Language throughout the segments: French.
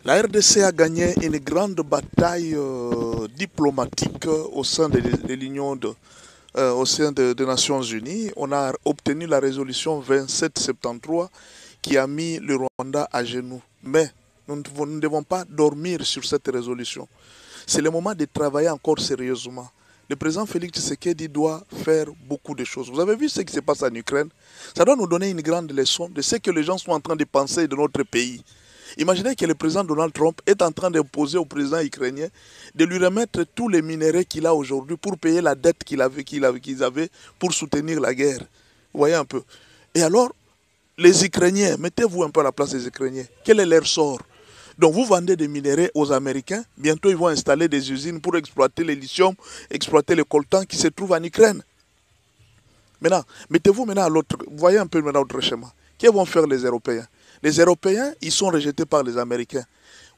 La RDC a gagné une grande bataille diplomatique au sein de l'Union au sein des Nations Unies. On a obtenu la résolution 2773 qui a mis le Rwanda à genoux. Mais nous ne devons pas dormir sur cette résolution. C'est le moment de travailler encore sérieusement. Le président Félix Tshisekedi doit faire beaucoup de choses. Vous avez vu ce qui se passe en Ukraine? Ça doit nous donner une grande leçon de ce que les gens sont en train de penser de notre pays. Imaginez que le président Donald Trump est en train d'imposer au président ukrainien de lui remettre tous les minéraux qu'il a aujourd'hui pour payer la dette qu'ils avaient pour soutenir la guerre. Vous voyez un peu. Et alors, les Ukrainiens, mettez-vous un peu à la place des Ukrainiens. Quel est leur sort? Donc vous vendez des minéraux aux Américains, bientôt ils vont installer des usines pour exploiter le lithium, exploiter le coltan qui se trouve en Ukraine. Maintenant, mettez-vous maintenant à l'autre, voyez un peu maintenant l'autre schéma. Que vont faire les Européens? Les Européens, ils sont rejetés par les Américains.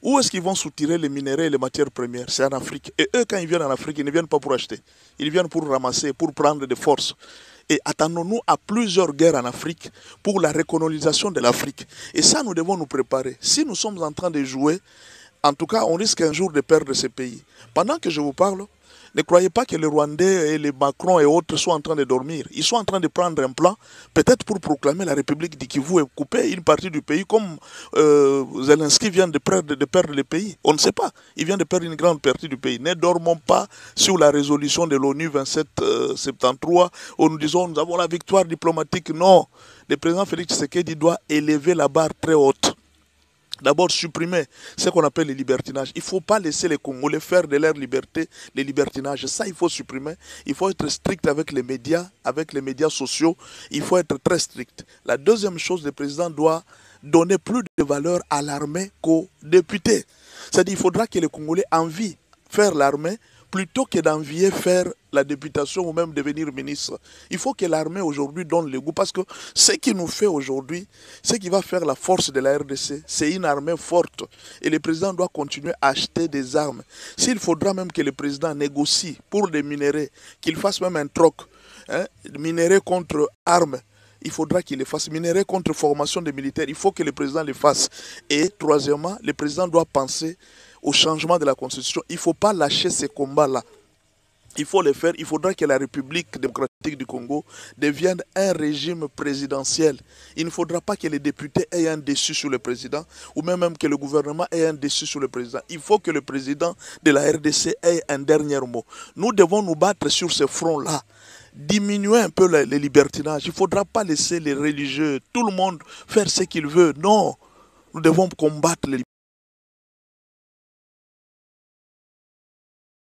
Où est-ce qu'ils vont soutirer les minéraux et les matières premières? C'est en Afrique. Et eux, quand ils viennent en Afrique, ils ne viennent pas pour acheter. Ils viennent pour ramasser, pour prendre des forces. Et attendons-nous à plusieurs guerres en Afrique pour la recolonisation de l'Afrique. Et ça, nous devons nous préparer. Si nous sommes en train de jouer, en tout cas, on risque un jour de perdre ce pays. Pendant que je vous parle, ne croyez pas que les Rwandais et les Macron et autres sont en train de dormir. Ils sont en train de prendre un plan, peut-être pour proclamer la République du Kivu et couper une partie du pays, comme Zelensky vient de perdre le pays. On ne sait pas. Il vient de perdre une grande partie du pays. Ne dormons pas sur la résolution de l'ONU 2773 où nous disons nous avons la victoire diplomatique. Non. Le président Félix Tshisekedi doit élever la barre très haute. D'abord, supprimer ce qu'on appelle le libertinage. Il ne faut pas laisser les Congolais faire de leur liberté les libertinages. Ça, il faut supprimer. Il faut être strict avec les médias sociaux. Il faut être très strict. La deuxième chose, le président doit donner plus de valeur à l'armée qu'aux députés. C'est-à-dire qu'il faudra que les Congolais envient faire l'armée plutôt que d'envier faire la députation ou même devenir ministre. Il faut que l'armée aujourd'hui donne le goût parce que ce qui nous fait aujourd'hui, ce qui va faire la force de la RDC, c'est une armée forte. Et le président doit continuer à acheter des armes. S'il faudra même que le président négocie pour des minéraux, qu'il fasse même un troc, minéraux contre armes, il faudra qu'il le fasse. Minéraux contre formation des militaires, il faut que le président le fasse. Et troisièmement, le président doit penser au changement de la Constitution. Il ne faut pas lâcher ces combats-là. Il faut le faire. Il faudra que la République démocratique du Congo devienne un régime présidentiel. Il ne faudra pas que les députés aient un dessus sur le président ou même que le gouvernement ait un dessus sur le président. Il faut que le président de la RDC ait un dernier mot. Nous devons nous battre sur ce front-là. Diminuer un peu les libertinages. Il ne faudra pas laisser les religieux, tout le monde faire ce qu'il veut. Non, nous devons combattre les